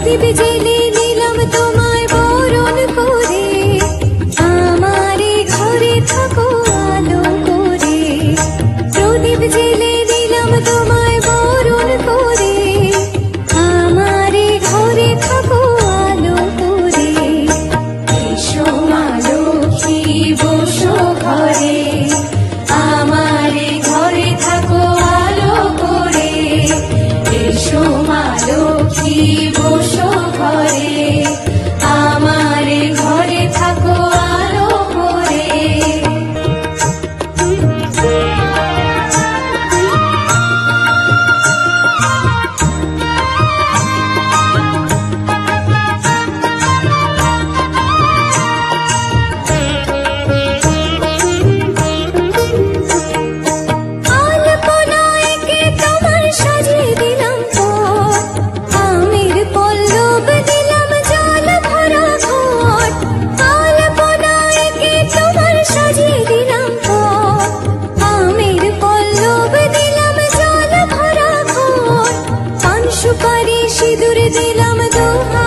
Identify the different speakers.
Speaker 1: প্রদীপ জেলে নিলাম তোমায় বরণ করে, আমারে ঘরে থাকো আলো করে। প্রদীপ জেলে নিলাম তোমায় বরণ করে, আমারে ঘরে থাকো আলো করে। এসো মা লক্ষ্মী বসো ঘরে, আমারে ঘরে থাকো আলো করে। এসো মা লক্ষ্মী বসো ঘরে, আমারে ঘরে থাকো আলো করে। সুপারি সিঁদুর দিলাম দোহাই।